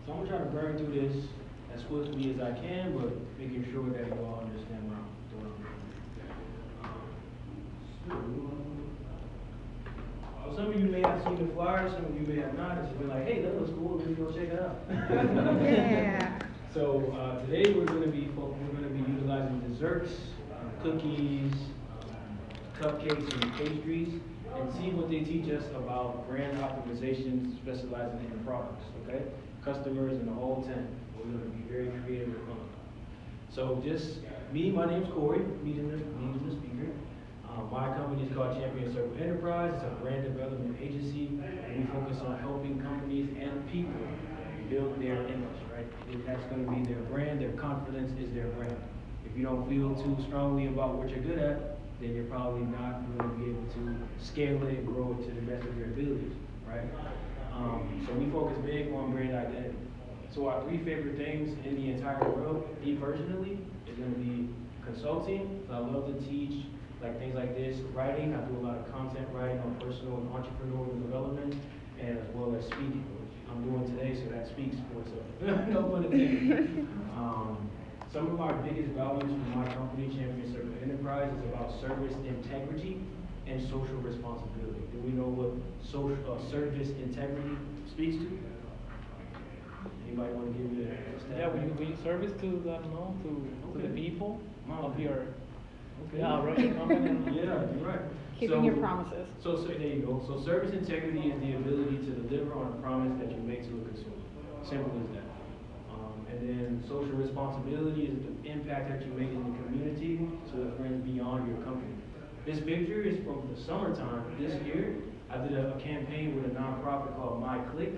So I'm gonna try to burn through this as swiftly as I can, but making sure that you all understand what I'm doing. Well, some of you may have seen the flyer, some of you may have not. It's been like, hey, that looks cool. Let me go check it out. Yeah. So today we're going to be utilizing desserts, cookies, cupcakes, and pastries, and see what they teach us about brand optimization, specializing in products. Okay, customers and the whole 10. We're going to be very creative and fun. So just me. My name's Corey. Meeting the speaker. My company is called Champion Circle Enterprise. It's a brand development agency, and we focus on helping companies and people build their image, right? That's going to be their brand. Their confidence is their brand. If you don't feel too strongly about what you're good at, then you're probably not going to be able to scale it and grow it to the best of your abilities, right? So we focus big on brand identity. So our 3 favorite things in the entire world, me personally, is going to be consulting. I love to teach like things like this, writing. I do a lot of content writing on personal and entrepreneurial development, and as well as speaking, which I'm doing today, so that speaks for itself. No pun intended. Some of our biggest values for my company, Champion Circle Enterprise, is about service integrity and social responsibility. Do we know what service integrity speaks to? Anybody want to give me a stat? Yeah, we service to to the people of your Okay. running company. Yeah, you're right. Keeping your promises. So there you go. So service integrity is the ability to deliver on a promise that you make to a consumer. Simple as that. And then social responsibility is the impact that you make in the community to the friends beyond your company. This picture is from the summertime. This year, I did a campaign with a nonprofit called My Click,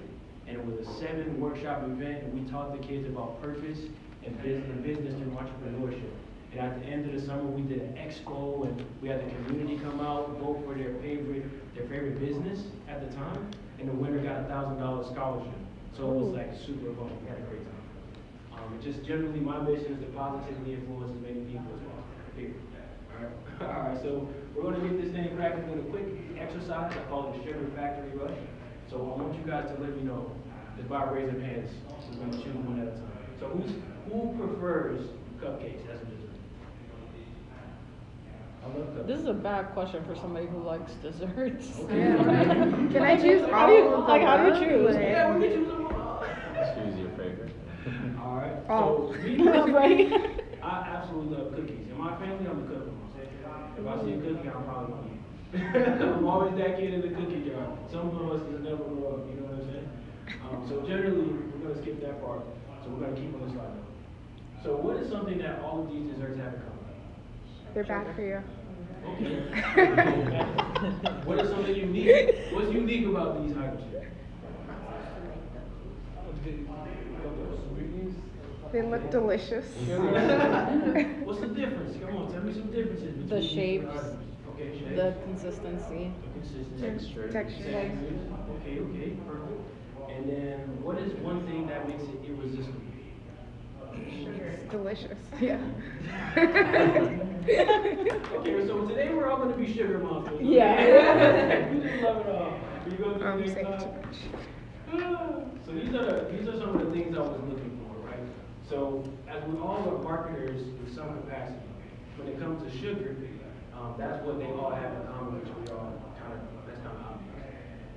and it was a 7-workshop event, and we taught the kids about purpose and business through entrepreneurship. And at the end of the summer, we did an expo, and we had the community come out, vote for their favorite business at the time, and the winner got a $1,000 scholarship. So it was like super fun. We had a great time. Just generally, my mission is to positively influence as many people as possible. Period. All right. So we're going to get this thing cracking with a quick exercise. I call it the Sugar Factory Rush. So I want you guys to let me know, just by raising hands. We're going to choose one at a time. So who prefers cupcakes as a dessert? This is a bad question for somebody who likes desserts. Okay. Yeah. Can I choose How do you- all of like, how do you them? choose? Yeah, we can choose them all. Choose your favorite. All right. Oh. So me personally, I absolutely love cookies. In my family, I'm a cookie. If I see a cookie, I'm probably gonna eat it. I'm always that kid in the cookie jar. Some of us just never grow up. You know what I'm saying? So generally, we're gonna skip that part. So we're gonna keep on the slide. So what is something that all of these desserts have in common? They're bad for you. Okay. What is something unique? What's unique about these items? They look delicious. What's the difference? Come on, tell me some differences between The these shapes, items. Okay, shapes. the consistency. The consistency. Texture. Okay, perfect. And then what is one thing that makes it irresistible? It's delicious. Yeah. Okay, so today we're all going to be sugar monsters. Okay? Yeah. We just love it all. You go to the next Say slide. too much. So these are some of the things I was looking for, right? So as we all are marketers in some capacity, when it comes to sugar, that's what they all have in common, which we all that's kind of obvious.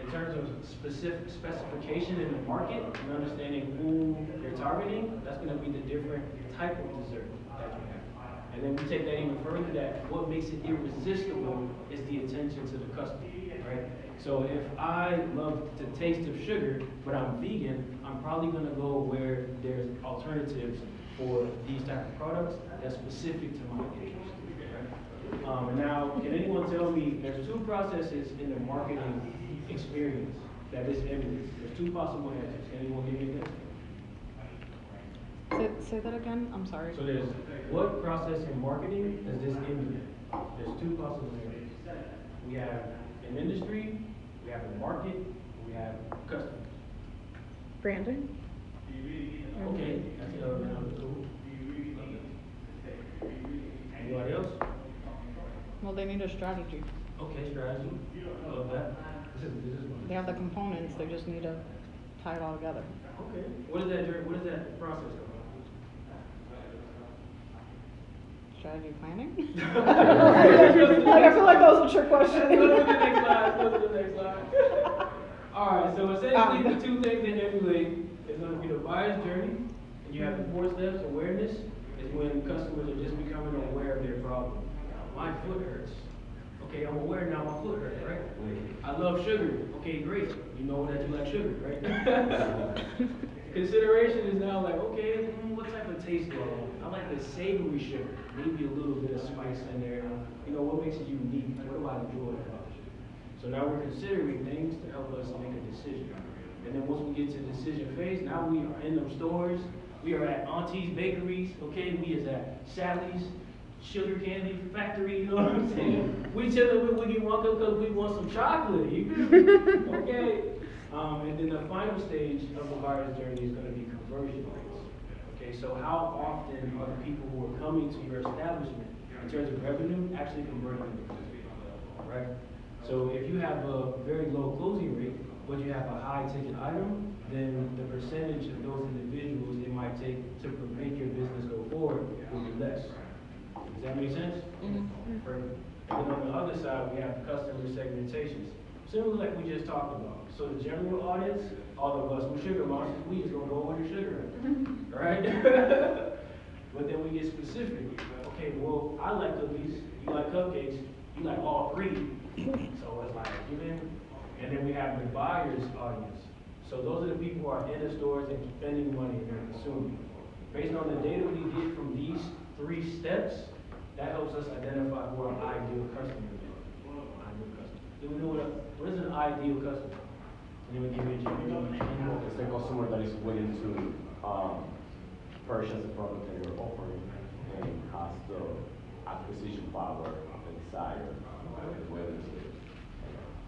In terms of specific specification in the market and understanding who you're targeting, that's going to be the different type of dessert that you have. And then we take that even further, that what makes it irresistible is the attention to the customer, right? So if I love the taste of sugar, but I'm vegan, I'm probably going to go where there's alternatives for these type of products that's specific to my interest, right? Now, can anyone tell me, there's 2 processes in the marketing experience that this emulates. There's 2 possible answers. Can anyone give me this? Say that again. I'm sorry. So there's, what process in marketing does this emulate? There's 2 possible answers. We have an industry, we have a market, we have customers. Brandon? Okay, that's cool. Anybody else? Well, they need a strategy. Okay, strategy. Love that. This is They have the components. They just need to tie it all together. Okay. What is that journey, what is that process of? Strategy planning? Like, I feel like that was a trick question. Go to the next slide, go to the next slide. Alright, so essentially the two things that emulate is gonna be the buyer's journey, and you have the 4 steps. Awareness is when customers are just becoming aware of their problem. My foot hurts. Okay, I'm aware now my foot hurts, right? I love sugar. Okay, great. You know that you like sugar, right? Consideration is now like, okay, what type of taste do I want? I like the savory sugar, maybe a little bit of spice in there. You know, what makes it unique? What do I enjoy about it? So now we're considering things to help us make a decision. And then once we get to the decision phase, now we are in those stores. We are at Auntie's Bakeries, okay? We is at Sally's Sugar Candy Factory, you know what I'm saying? We chilling with Wiggy Wonka because we want some chocolate, you feel me? Okay? And then the final stage of the buyer's journey is going to be conversion rates. Okay, so how often are the people who are coming to your establishment in terms of revenue actually converting into business? Right? So if you have a very low closing rate, but you have a high ticket item, then the percentage of those individuals it might take to make your business go forward will be less. Does that make sense? Mm-hmm. Perfect. And then on the other side, we have the customer segmentations. Similar like we just talked about. So the general audience, all of us with sugar monsters, we just gonna go where the sugar at. Right? But then we get specific. Okay, well, I like cookies, you like cupcakes, you like all 3. So it's like, and then we have the buyer's audience. So those are the people who are in the stores and spending money and they're consuming. Based on the data we get from these 3 steps, that helps us identify who our ideal customer is. Ideal customer. Do we know what is an ideal customer? Anyone give me a general? It's a customer that is willing to purchase the product that you're offering and has the acquisition power and the desire and willing to.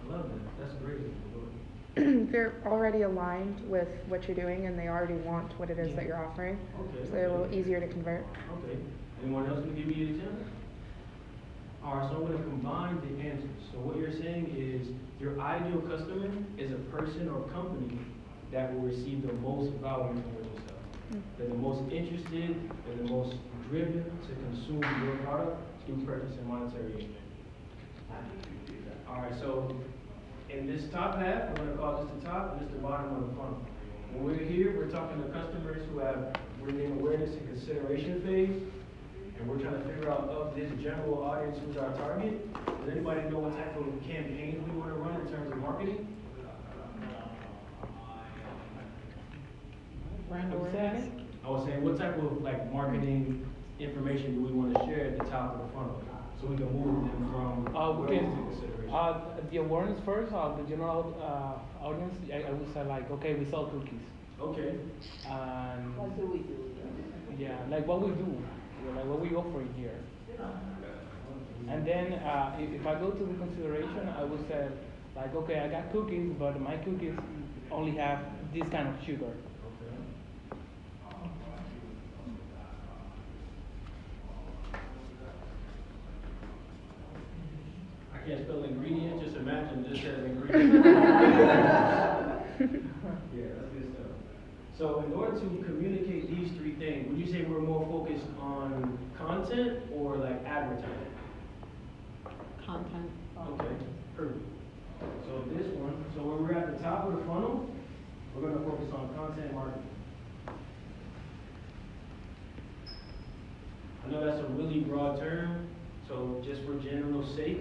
I love that. That's great. They're already aligned with what you're doing and they already want what it is that you're offering. Okay. So they're a little easier to convert. Okay. Anyone else can give me an example? Alright, so I'm going to combine the answers. So what you're saying is your ideal customer is a person or company that will receive the most value from what you sell. They're the most interested, they're the most driven to consume your product through purchase and monetary gain. Alright, so in this top half, we're going to call this the top and this the bottom of the funnel. When we're here, we're talking to customers who we're in awareness and consideration phase. And we're trying to figure out of this general audience who's our target. Does anybody know what type of campaigns we want to run in terms of marketing? Brand awareness? I was saying, what type of like marketing information do we want to share at the top of the funnel so we can move them from We awareness can, to consideration? the awareness first, the general audience, I would say like, okay, we sell cookies. Okay. And What do we do? yeah, like what we do, like what we offer here. And then if I go to the consideration, I would say like, okay, I got cookies, but my cookies only have this kind of sugar. Okay. I can't spell ingredient, just imagine this as ingredient. Yeah, that's good stuff. So in order to communicate these 3 things, would you say we're more focused on content or like advertising? Content. Okay, perfect. So this one, so when we're at the top of the funnel, we're going to focus on content marketing. I know that's a really broad term, so just for general sake,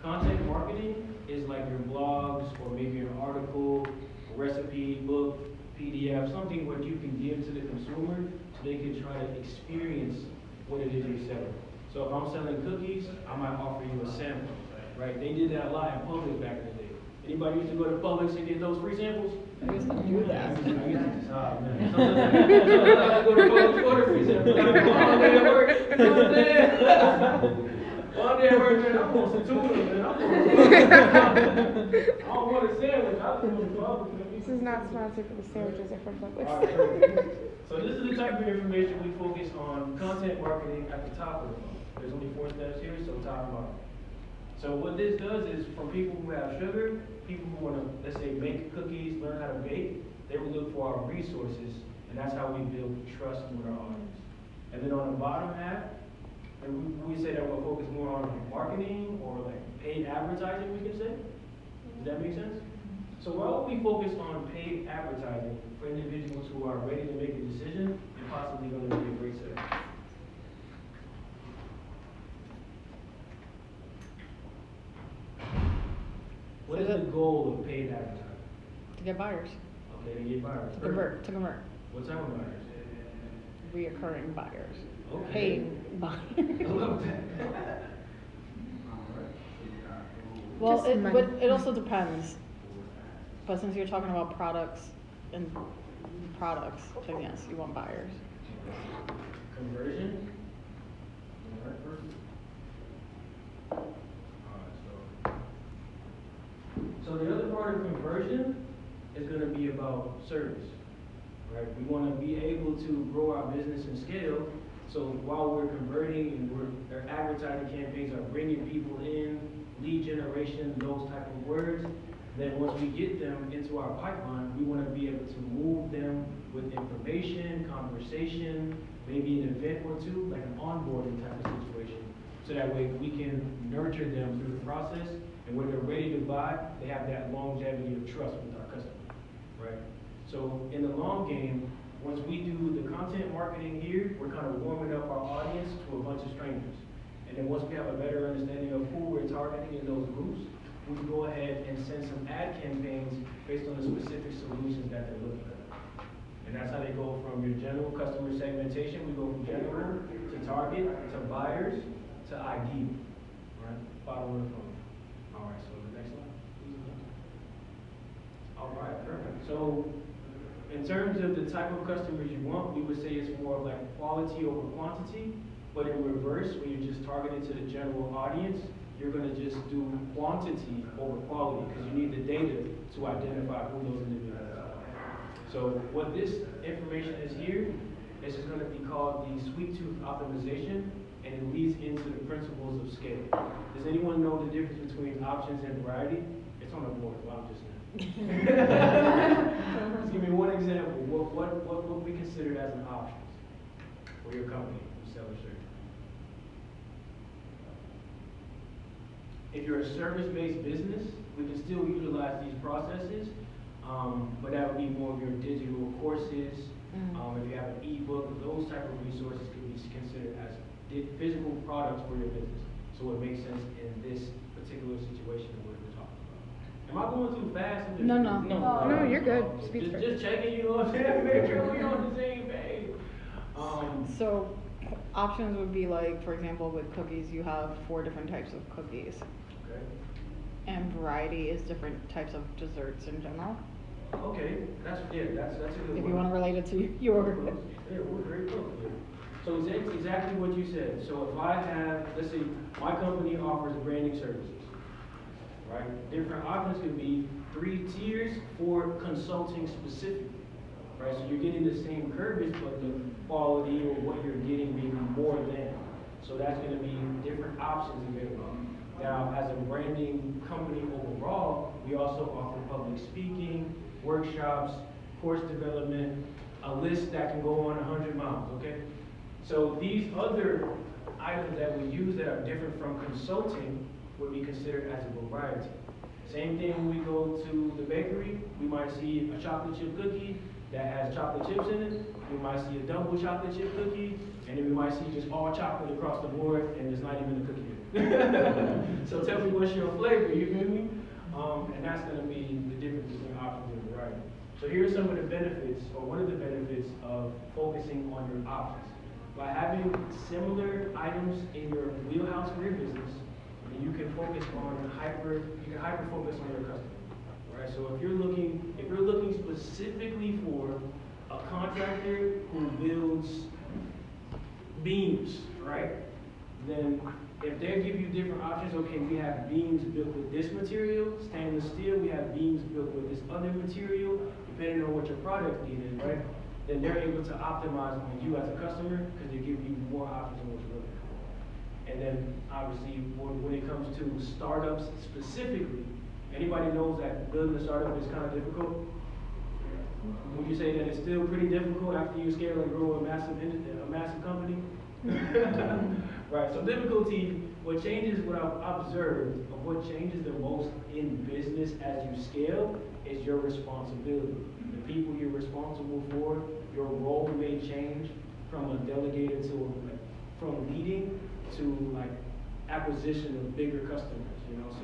content marketing is like your blogs or maybe an article, a recipe, book, PDF, something what you can give to the consumer so they can try to experience what it is you're selling. So if I'm selling cookies, I might offer you a sample, right? They did that a lot in public back in the day. Anybody used to go to Publix and get those free samples? I used to do that. I used to, oh, man. Sometimes I go to Publix for the free samples. All day at work, you know what I'm saying? One day at work, man, I want some tuna, man. I don't want a sandwich. I just want a Publix. This is not sponsored, but the sandwiches are from Publix. All right, perfect. So this is the type of information we focus on content marketing at the top of the funnel. There's only 4 steps here, so top and bottom. So what this does is for people who have sugar, people who want to, let's say, make cookies, learn how to bake, They would look for our resources, and that's how we build trust with our audience. And then on the bottom half, and we say that we'll focus more on marketing or like paid advertising, we can say. Does that make sense? So while we focus on paid advertising for individuals who are ready to make a decision and possibly going to be a great seller. What is the goal of paid advertising? To get buyers, Okay, to get buyers. to convert, What type of buyers? reoccurring buyers, Okay. paying I buyers. love that. Well, Just it, money. but it also depends. But since you're talking about products, then yes, you want buyers. Conversion? So the other part of conversion is going to be about service, right? We want to be able to grow our business and scale. So while we're converting and our advertising campaigns are bringing people in, lead generation, those type of words, then once we get them into our pipeline, we want to be able to move them with information, conversation, maybe an event or two, like an onboarding type of situation. So that way we can nurture them through the process, and when they're ready to buy, they have that longevity of trust with our customer, right? So in the long game, once we do the content marketing here, we're kind of warming up our audience to a bunch of strangers. And then once we have a better understanding of who we're targeting in those groups, we can go ahead and send some ad campaigns based on the specific solutions that they're looking at. And that's how they go from your general customer segmentation. We go from general to target to buyers to ID, right? Bottom of the phone. All right, so the next slide. All right, perfect. So in terms of the type of customers you want, we would say it's more of like quality over quantity. But in reverse, when you're just targeted to the general audience, you're going to just do quantity over quality because you need the data to identify who those individuals are. So what this information is here, this is going to be called the sweet tooth optimization, and it leads into the principles of scale. Does anyone know the difference between options and variety? It's on the board, well, I'm just saying. Just give me one example. What would be considered as an option for your company who sell a service? If you're a service-based business, we can still utilize these processes, but that would be more of your digital courses. If you have an ebook, those type of resources could be considered as physical products for your business. So it makes sense in this particular situation that we're talking about. Am I going too fast? No, you're good. Speak first. Just checking, you know what I'm saying? Make sure we're on the same page. So options would be like, for example, with cookies, you have 4 different types of cookies. Okay. And variety is different types of desserts in general. Okay, that's a good one. If you want to relate it to your. Yeah, we're very close. Yeah. So it's exactly what you said. So if I have, let's say, my company offers branding services, right? Different options could be 3 tiers for consulting specifically, right? So you're getting the same service, but the quality or what you're getting may be more than. So that's going to be different options available. Now, as a branding company overall, we also offer public speaking, workshops, course development, a list that can go on 100 miles, okay? So these other items that we use that are different from consulting would be considered as a variety. Same thing when we go to the bakery, we might see a chocolate chip cookie that has chocolate chips in it. We might see a double chocolate chip cookie, and then we might see just all chocolate across the board, and there's not even a cookie in it. So tell me what's your flavor, you feel me? And that's going to be the difference between options and variety. So here's some of the benefits, or one of the benefits of focusing on your options. By having similar items in your wheelhouse for your business, you can focus on hyper focus on your customer. Right? So if you're looking specifically for a contractor who builds beams, right? Then if they give you different options, okay, we have beams built with this material, stainless steel, we have beams built with this other material, depending on what your product need is, right? Then they're able to optimize on you as a customer because they give you more options on what you're looking for. And then obviously when it comes to startups specifically, anybody knows that building a startup is kind of difficult? Would you say that it's still pretty difficult after you scale and grow a massive company? Right, so difficulty, what changes, what I've observed of what changes the most in business as you scale is your responsibility. The people you're responsible for, your role may change from a delegator to from leading to like acquisition of bigger customers, you know, so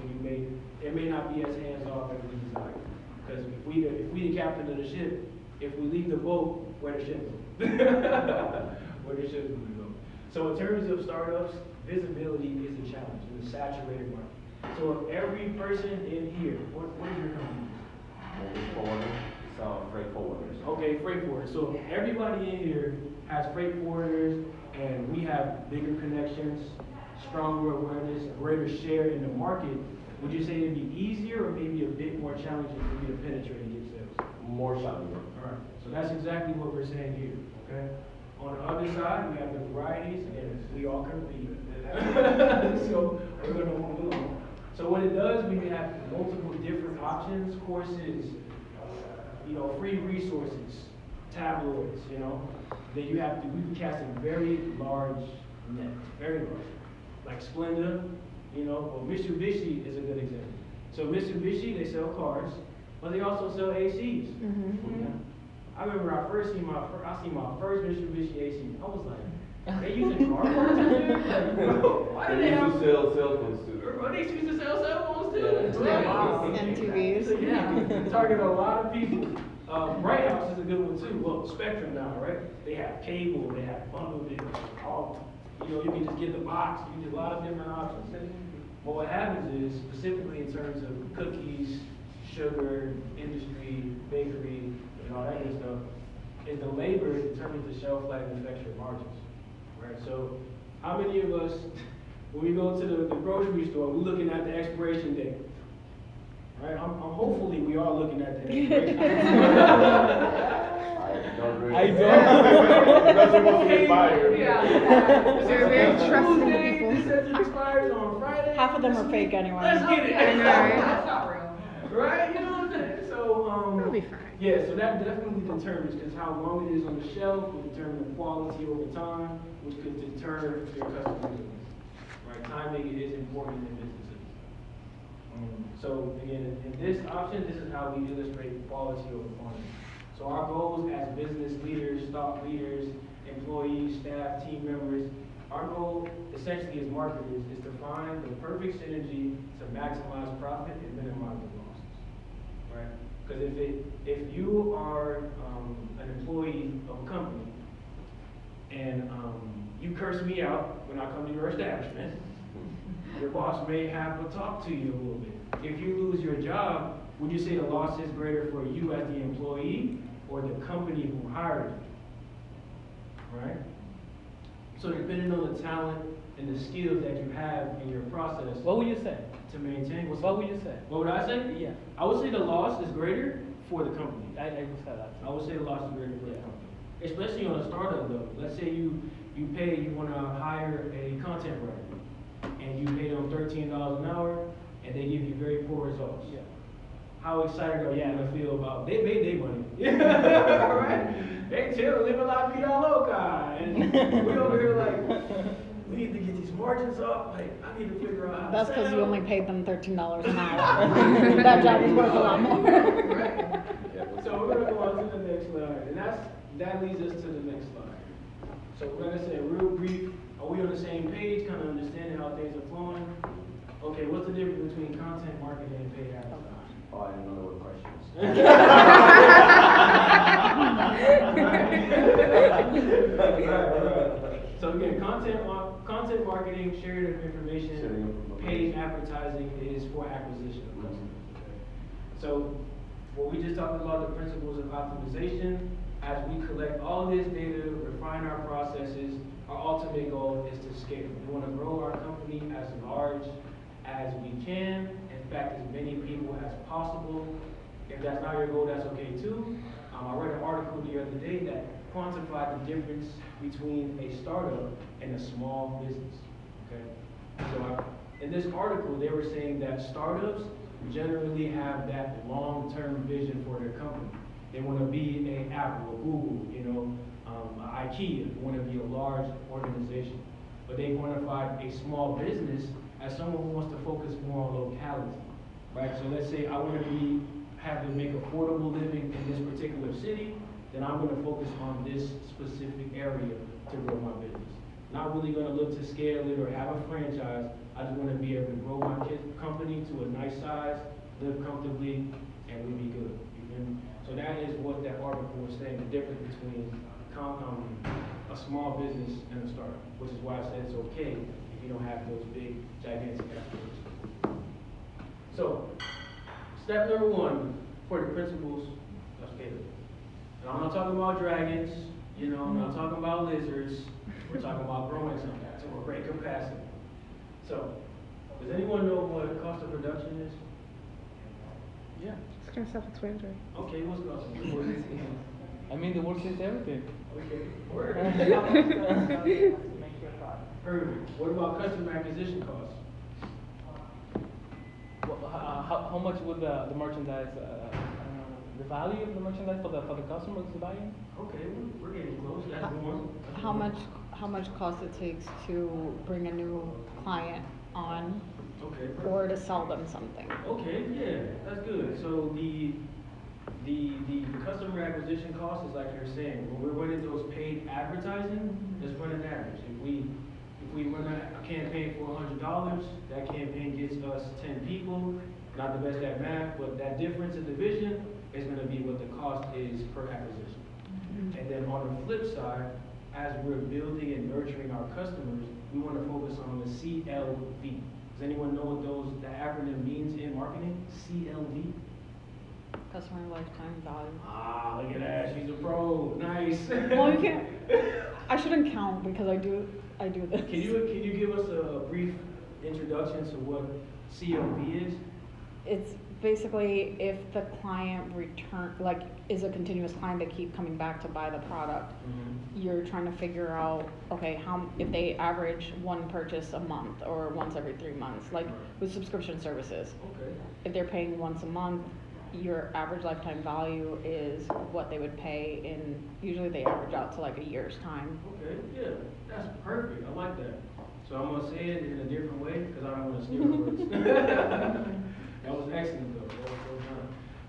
it may not be as hands-off as we desire. Because if we the captain of the ship, if we leave the boat, where the ship go? Where the ship will go? So in terms of startups, visibility is a challenge in a saturated market. So if every person in here, what is your company? Freight forwarders. Okay, freight forwarders. So everybody in here has freight forwarders, and we have bigger connections, stronger awareness, a greater share in the market. Would you say it'd be easier or maybe a bit more challenging for you to penetrate and get sales? More challenging. All right. So that's exactly what we're saying here. Okay. On the other side, we have the varieties, and we all compete. So we're going to move on. So what it does, we have multiple different options, courses, you know, free resources, tabloids, you know. Then you have to, we can cast a very large net, very large. Like Splenda, you know, or Mitsubishi is a good example. So Mitsubishi, they sell cars, but they also sell ACs. Yeah. I remember I seen my first Mitsubishi AC. I was like, they using car parts in there? Like, bro, why do they have? They used to sell cell phones too. Bro, they used to sell cell phones too. Yeah. Wow. MTVs. Yeah, target a lot of people. Bright House is a good one too. Well, Spectrum now, right? They have cable, they have bundled it. All, you know, you can just get the box. You get a lot of different options. But what happens is, specifically in terms of cookies, sugar, industry, bakery, and all that good stuff, is the labor determines the shelf life and affects your margins, right? So, how many of us, when we go to the grocery store, we're looking at the expiration date, right? I'm hopefully we are looking at the expiration date. I don't. Nothing wants to expire. Yeah. They're very trusting Tuesday, people. This says it expires on Friday. Half of them are fake anyway. Let's get it. I know, right? That's not real. Right? You know what I'm saying? So, It'll be fine. yeah, so that definitely determines, because how long it is on the shelf will determine the quality over time, which could deter your customers. Right? Timing is important in businesses. So again, in this option, this is how we illustrate quality over quantity. So our goals as business leaders, thought leaders, employees, staff, team members, our goal essentially as marketers is to find the perfect synergy to maximize profit and minimize the losses, right? Because if you are an employee of a company and you curse me out when I come to your establishment, your boss may have to talk to you a little bit. If you lose your job, would you say the loss is greater for you as the employee or the company who hired you? Right? So depending on the talent and the skills that you have in your process What would you say? to maintain. What would you say? What would I say? Yeah. I would say the loss is greater for the company. I would say that. I would say the loss is greater for the Yeah. company. Especially on a startup though. Let's say you want to hire a content writer and you pay them $13 an hour and they give you very poor results. Yeah. How excited are you gonna feel about they made their money? Yeah, right? They chill, live a la vida loca. And we over here like, we need to get these margins up. Like, I need to figure out how That's to because you sell. only paid them $13 an hour. That job is worth a lot more. Right. So we're gonna go on to the next slide. And that leads us to the next slide. So we're gonna say real brief, are we on the same page, kind of understanding how things are flowing? Okay, what's the difference between content marketing and paid advertising? Oh, I didn't know there were questions. Right. So again, content marketing, sharing of information, Sharing of information. paid advertising is for acquisition of customers. So what we just talked about, the principles of optimization, as we collect all this data, refine our processes, our ultimate goal is to scale. We want to grow our company as large as we can, in fact, as many people as possible. If that's not your goal, that's okay too. I read an article the other day that quantified the difference between a startup and a small business. Okay, so in this article, they were saying that startups generally have that long-term vision for their company. They want to be a Apple, a Google, IKEA. They want to be a large organization. But they quantified a small business as someone who wants to focus more on locality, right? So let's say I want to have to make affordable living in this particular city, then I'm going to focus on this specific area to grow my business. Not really going to look to scale it or have a franchise. I just want to be able to grow my company to a nice size, live comfortably, and we be good. You feel me? So that is what that article was saying, the difference between a small business and a startup, which is why I said it's okay if you don't have those big, gigantic aspirations. So, step number 1 for the principles of scaling. And I'm not talking about dragons, I'm not talking about lizards. We're talking about growing something to a great capacity. So, does anyone know what cost of production is? Yeah. It's kind of self-explanatory. Okay, what's cost of production? I mean, the word says everything. Okay, word. Perfect. What about customer acquisition costs? How much would the merchandise, the value of the merchandise for the customers to buy in? Okay, we're getting close. That's one. How much cost it takes to bring a new client on Okay. or to sell them something? Okay, yeah, that's good. So the customer acquisition cost is like you're saying, when we're running those paid advertising, let's run an average. If we run a campaign for $100, that campaign gets us 10 people. Not the best at math, but that difference in division is going to be what the cost is per acquisition. And then on the flip side, as we're building and nurturing our customers, we want to focus on the CLV. Does anyone know what the acronym means in marketing? CLV? Customer lifetime value. Ah, look at that. She's a pro. Nice. Well, you can't. I shouldn't count because I do this. Can you give us a brief introduction to what CLV is? It's basically if the client is a continuous client, they keep coming back to buy the product. You're trying to figure out, okay, if they average one purchase a month or once every 3 months, like with subscription services. Okay. If they're paying once a month, your average lifetime value is what they would pay usually they average out to like a year's time. Okay, yeah, that's perfect. I like that. So I'm gonna say it in a different way because I don't want to steal words. That was excellent though. That was so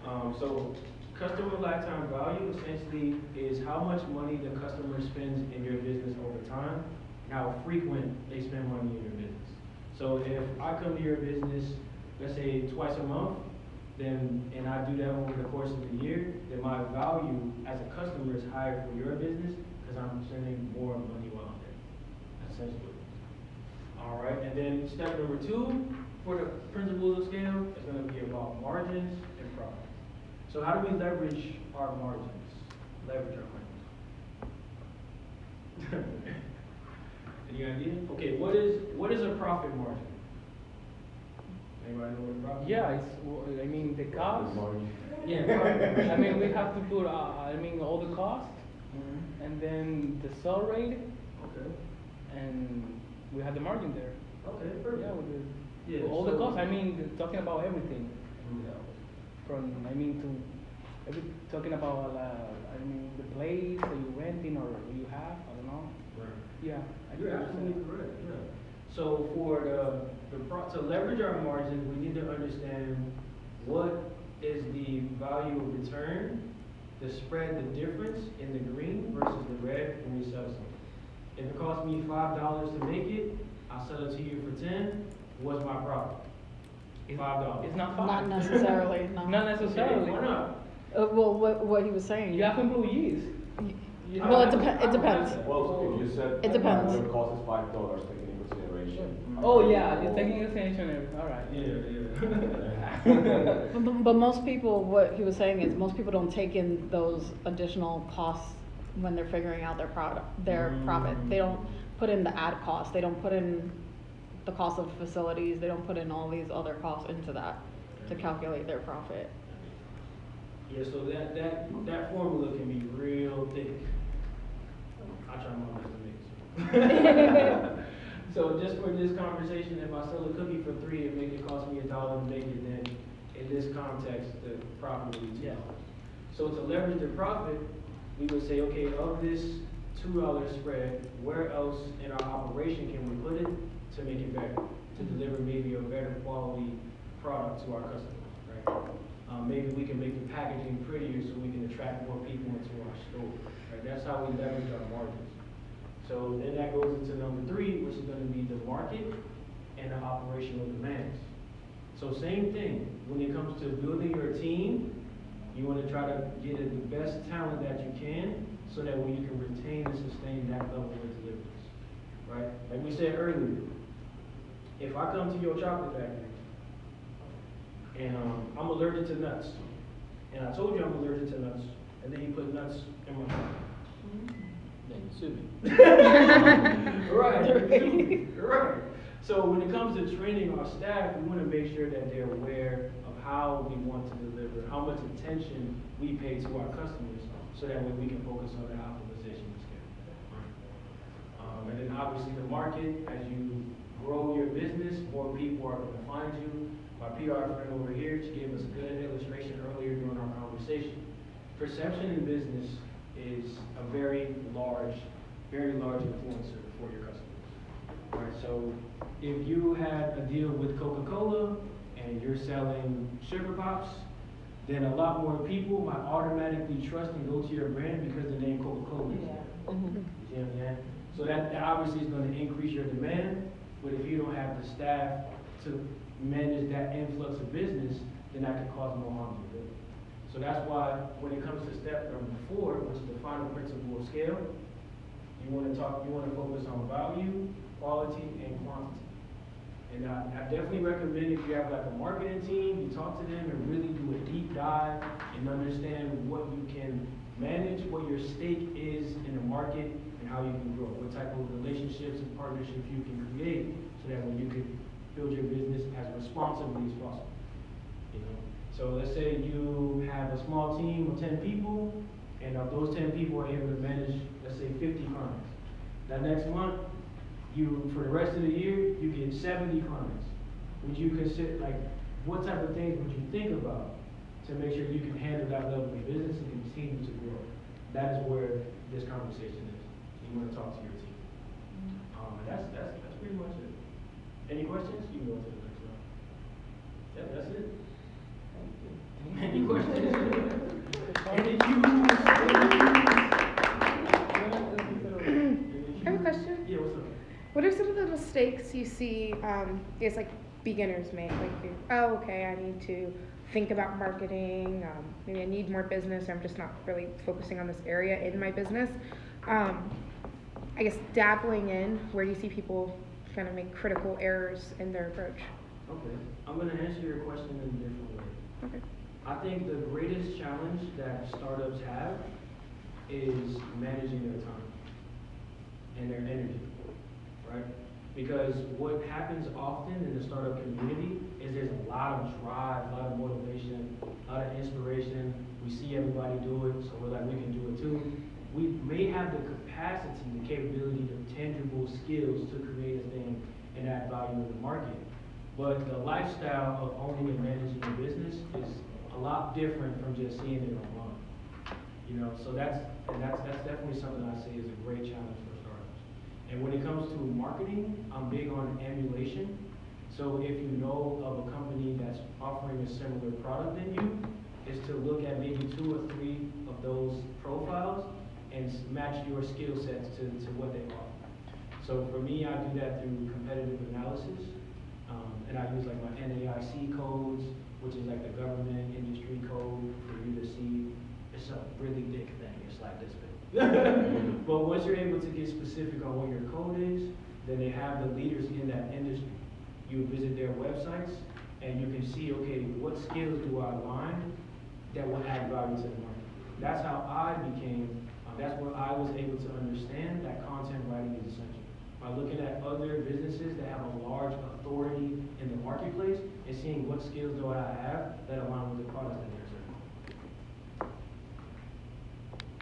done. So customer lifetime value essentially is how much money the customer spends in your business over time, and how frequent they spend money in your business. So if I come to your business, let's say twice a month, and I do that over the course of the year, then my value as a customer is higher for your business because I'm spending more money while I'm there, essentially. All right, and then step number 2 for the principles of scale is going to be about margins and profit. So how do we leverage our margins? Leverage our margins. Any idea? Okay, what is a profit margin? Anybody know what a profit? Yeah, the cost. Yeah, profit. I mean, we have to put, all the costs, and then the sell rate, Okay. and we have the margin there. Okay, perfect. Yeah, with Yeah, all the so- costs. Talking about everything. Talking about, the place that you're renting or you have. I don't know. Right. Yeah. You're absolutely correct, yeah. So for to leverage our margins, we need to understand what is the value of return, the spread, the difference in the green versus the red when we sell something. If it costs me $5 to make it, I'll sell it to you for 10. What's my profit? $5. It's not Not fine. necessarily. No. Not necessarily. Okay, why not? Well, what he was saying. You have employees. Well, it depends. Well, if you said It depends. your cost is $5, taking into consideration. Oh yeah, you're taking attention. All right. Yeah. But most people, what he was saying is most people don't take in those additional costs when they're figuring out their profit. They don't put in the ad cost. They don't put in the cost of facilities. They don't put in all these other costs into that to calculate their profit. Yeah, so that formula can be real thick. I try my best to make it. So just for this conversation, if I sell a cookie for $3 and make it cost me $1 to make it, then in this context, the profit will be $2. So to leverage the profit, we would say, okay, of this $2 spread, where else in our operation can we put it to make it better, to deliver maybe a better quality product to our customers, right? Maybe we can make the packaging prettier so we can attract more people into our store, right? That's how we leverage our margins. So then that goes into number 3, which is going to be the market and the operational demands. So same thing, when it comes to building your team, you want to try to get the best talent that you can so that way you can retain and sustain that level of deliveries, right? Like we said earlier, if I come to your chocolate factory and I'm allergic to nuts, and I told you I'm allergic to nuts, and then you put nuts in my chocolate. Then you sue me. Right, right. So when it comes to training our staff, we want to make sure that they're aware of how we want to deliver, how much attention we pay to our customers, so that way we can focus on the optimization scale. And then obviously the market, as you grow your business, more people are going to find you. My PR friend over here, she gave us a good illustration earlier during our conversation. Perception in business is a very large influencer for your customers. Right, so if you had a deal with Coca-Cola and you're selling sugar pops, then a lot more people might automatically trust and go to your brand because the name Coca-Cola is there. Mhm. You see what I'm saying? So that obviously is going to increase your demand, but if you don't have the staff to manage that influx of business, then that could cause more harm to your business. So that's why when it comes to step number 4, which is the final principle of scale, you want to focus on value, quality, and quantity. And I definitely recommend if you have like a marketing team, you talk to them and really do a deep dive and understand what you can manage, what your stake is in the market, and how you can grow, what type of relationships and partnerships you can create, so that when you can build your business as responsibly as possible. You know? So let's say you have a small team of 10 people, and of those 10 people are able to manage, let's say 50 clients. That next month, for the rest of the year, you get 70 clients. Would you consider, like, what type of things would you think about to make sure you can handle that level of business and continue to grow? That is where this conversation is. You want to talk to your team. And that's pretty much it. Any questions? You can go to the next one. Yeah, that's it. Any questions? Any I have a question. Yeah, what's up? What are some of the mistakes you see, is like beginners make? Like, oh, okay, I need to think about marketing. Maybe I need more business. Or I'm just not really focusing on this area in my business. I guess dabbling in. Where do you see people kind of make critical errors in their approach? Okay, I'm going to answer your question in a different way. Okay. I think the greatest challenge that startups have is managing their time and their energy, right? Because what happens often in the startup community is there's a lot of drive, a lot of motivation, a lot of inspiration. We see everybody do it, so we're like, we can do it too. We may have the capacity, the capability, the tangible skills to create a thing and add value in the market. But the lifestyle of owning and managing a business is a lot different from just seeing it online. You know, so that's definitely something I say is a great challenge for startups. And when it comes to marketing, I'm big on emulation. So if you know of a company that's offering a similar product than you, is to look at maybe 2 or 3 of those profiles and match your skill sets to what they offer. So for me, I do that through competitive analysis. And I use like my NAIC codes, which is like the government industry code for you to see. It's a really big thing. It's like this big. But once you're able to get specific on what your code is, then they have the leaders in that industry. You visit their websites and you can see, okay, what skills do I align that will add value to the market. That's how I became, that's where I was able to understand that content writing is essential. By looking at other businesses that have a large authority in the marketplace and seeing what skills do I have that align with the product that they're serving.